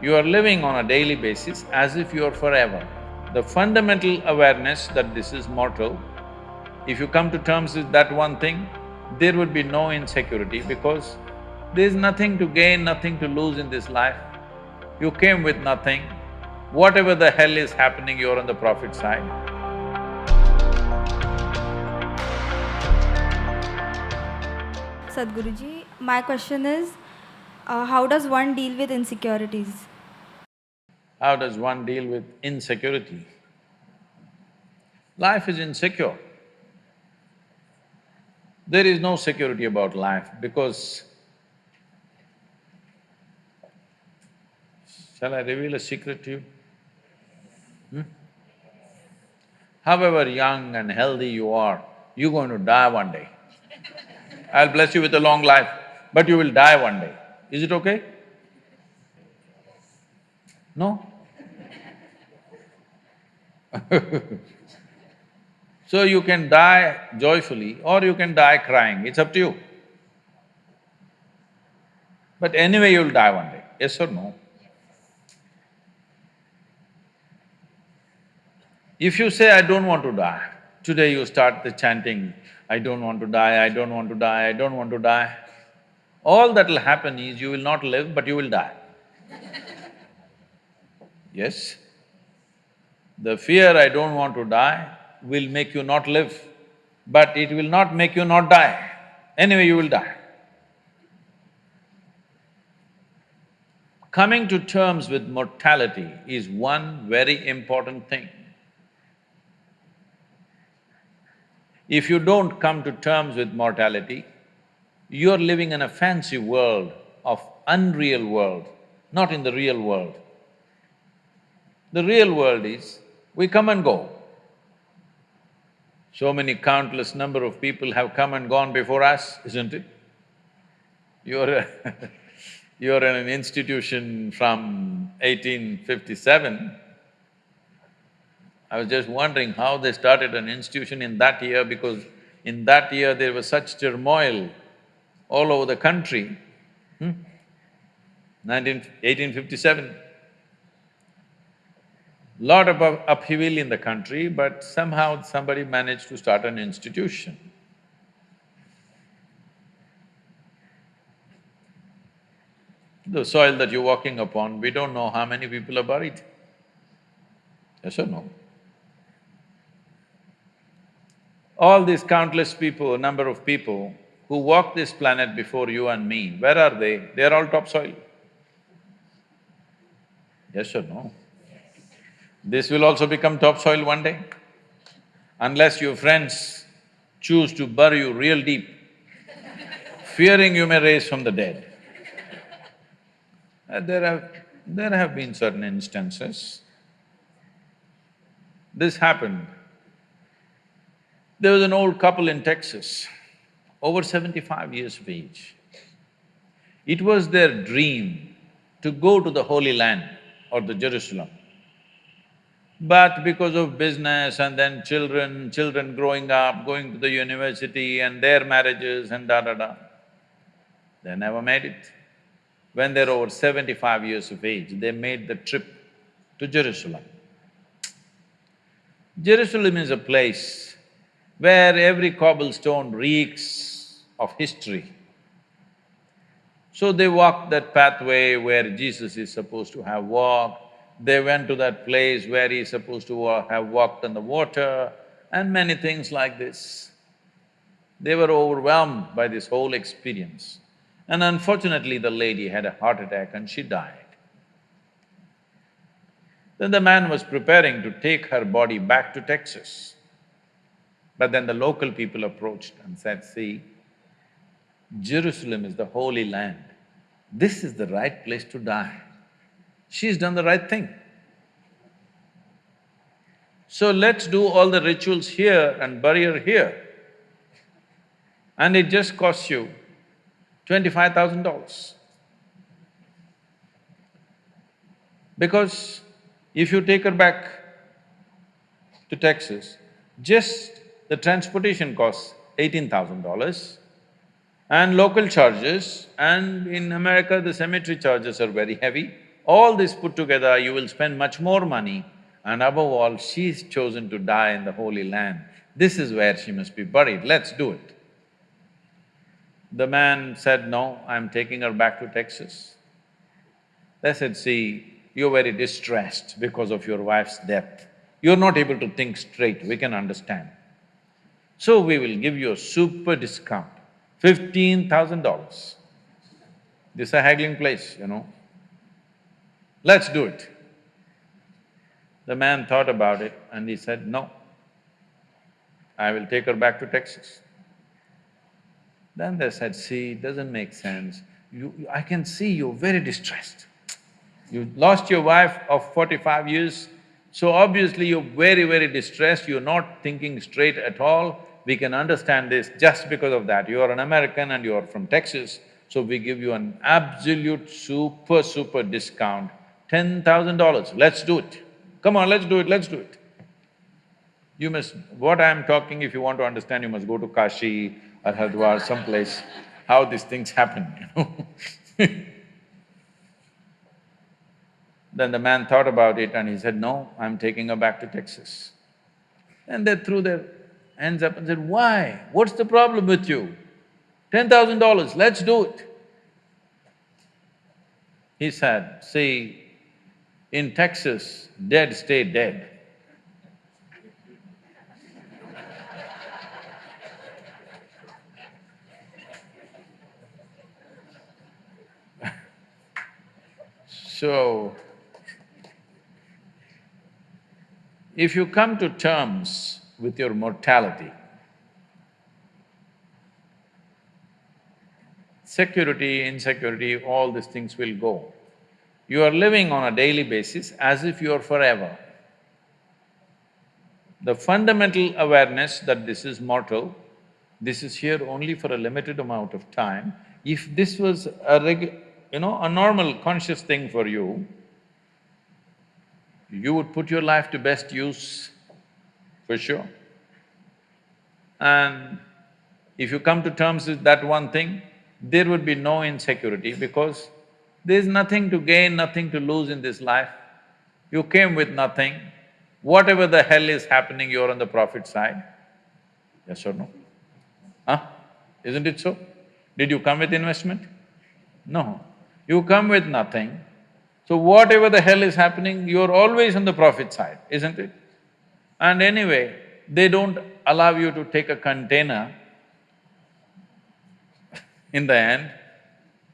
You are living on a daily basis as if you are forever. The fundamental awareness that this is mortal, if you come to terms with that one thing, there would be no insecurity because there's nothing to gain, nothing to lose in this life. You came with nothing. Whatever the hell is happening, you're on the profit side. Sadhguruji, my question is, how does one deal with insecurities? How does one deal with insecurity? Life is insecure. There is no security about life because… Shall I reveal a secret to you? However young and healthy you are, you're going to die one day. I'll bless you with a long life, but you will die one day. Is it okay? No? So you can die joyfully or you can die crying, it's up to you. But anyway, you'll die one day, yes or no? If you say, I don't want to die, today you start the chanting, I don't want to die, I don't want to die, I don't want to die. All that'll happen is you will not live, but you will die. Yes? The fear, I don't want to die, will make you not live, but it will not make you not die. Anyway, you will die. Coming to terms with mortality is one very important thing. If you don't come to terms with mortality, you're living in a fancy world of unreal world, not in the real world. The real world is, we come and go. So many countless number of people have come and gone before us, isn't it? You're you're in an institution from 1857. I was just wondering how they started an institution in that year because in that year there was such turmoil all over the country. 1857. Lot of upheaval in the country, but somehow somebody managed to start an institution. The soil that you're walking upon, we don't know how many people are buried. Yes or no? All these countless people, number of people who walk this planet before you and me, where are they? They're all topsoil. Yes or no? This will also become topsoil one day. Unless your friends choose to bury you real deep, fearing you may raise from the dead. There have been certain instances. This happened. There was an old couple in Texas, over 75 years of age. It was their dream to go to the Holy Land or the Jerusalem. But because of business and then children growing up, going to the university and their marriages and da-da-da, they never made it. When they're over 75 years of age, they made the trip to Jerusalem. Jerusalem is a place where every cobblestone reeks of history. So they walked that pathway where Jesus is supposed to have walked. They went to that place where he's supposed to have walked on the water and many things like this. They were overwhelmed by this whole experience. And unfortunately, the lady had a heart attack and she died. Then the man was preparing to take her body back to Texas. But then the local people approached and said, see, Jerusalem is the Holy Land. This is the right place to die. She's done the right thing. So let's do all the rituals here and bury her here. And it just costs you $25,000. Because if you take her back to Texas, just the transportation costs $18,000 and local charges, and in America the cemetery charges are very heavy. All this put together, you will spend much more money, and above all, she's chosen to die in the Holy Land. This is where she must be buried, let's do it. The man said, no, I'm taking her back to Texas. They said, see, you're very distressed because of your wife's death. You're not able to think straight, we can understand. So we will give you a super discount, $15,000. This is a haggling place, you know. Let's do it. The man thought about it and he said, no, I will take her back to Texas. Then they said, see, it doesn't make sense. I can see you're very distressed. You lost your wife of 45 years, so obviously you're very, very distressed, you're not thinking straight at all. We can understand this just because of that. You are an American and you are from Texas, so we give you an absolute super discount, $10,000. Let's do it. Come on, let's do it, let's do it. You must… what I'm talking, if you want to understand, you must go to Kashi or Haridwar, someplace, how these things happen, you know. Then the man thought about it and he said, no, I'm taking her back to Texas. And they threw their hands up and said, why? What's the problem with you? $10,000, let's do it. He said, see, in Texas, dead stay dead. So, if you come to terms with your mortality, security, insecurity, all these things will go. You are living on a daily basis as if you are forever. The fundamental awareness that this is mortal, this is here only for a limited amount of time. If this was a normal conscious thing for you, you would put your life to best use, for sure. And if you come to terms with that one thing, there would be no insecurity because there's nothing to gain, nothing to lose in this life. You came with nothing. Whatever the hell is happening, you're on the profit side. Yes or no? Huh? Isn't it so? Did you come with investment? No. You come with nothing. So whatever the hell is happening, you're always on the profit side, isn't it? And anyway, they don't allow you to take a container in the end.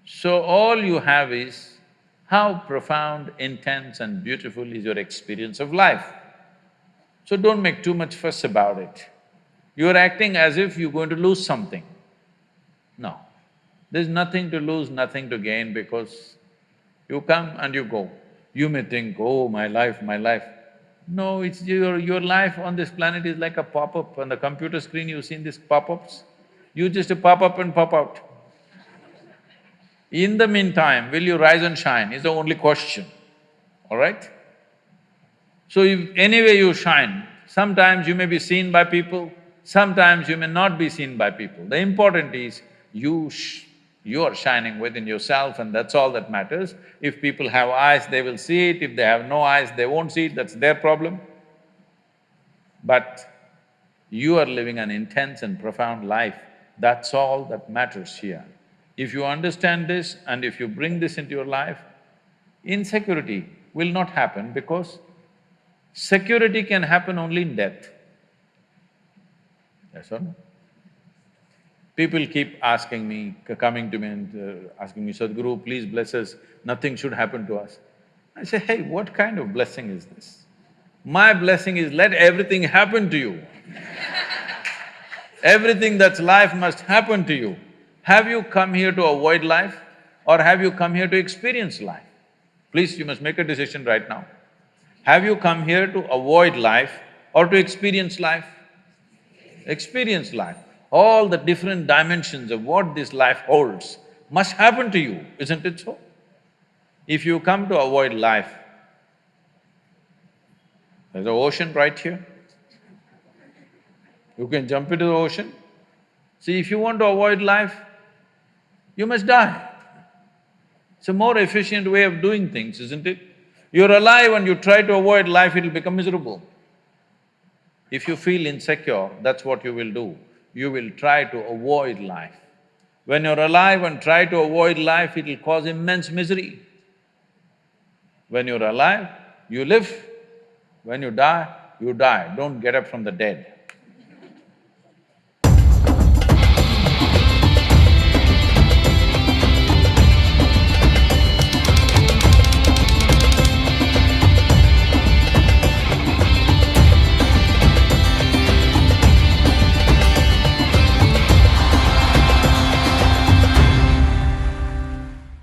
So all you have is how profound, intense and beautiful is your experience of life. So don't make too much fuss about it. You're acting as if you're going to lose something. No, there's nothing to lose, nothing to gain because you come and you go. You may think, oh, my life, my life. No, it's your life on this planet is like a pop-up. On the computer screen, you've seen these pop-ups? You just pop up and pop out. In the meantime, will you rise and shine is the only question, all right? So if anyway you shine, sometimes you may be seen by people, sometimes you may not be seen by people. The important is you are shining within yourself and that's all that matters. If people have eyes, they will see it, if they have no eyes, they won't see it, that's their problem. But you are living an intense and profound life, that's all that matters here. If you understand this and if you bring this into your life, insecurity will not happen because security can happen only in death. Yes or no? People keep asking me, coming to me and asking me, Sadhguru, please bless us, nothing should happen to us. I say, hey, what kind of blessing is this? My blessing is let everything happen to you. Everything that's life must happen to you. Have you come here to avoid life or have you come here to experience life? Please, you must make a decision right now. Have you come here to avoid life or to experience life? Experience life. All the different dimensions of what this life holds must happen to you, isn't it so? If you come to avoid life, there's an ocean right here. You can jump into the ocean. See, if you want to avoid life, you must die. It's a more efficient way of doing things, isn't it? You're alive and you try to avoid life, it'll become miserable. If you feel insecure, that's what you will do. You will try to avoid life. When you're alive and try to avoid life, it'll cause immense misery. When you're alive, you live. When you die, don't get up from the dead.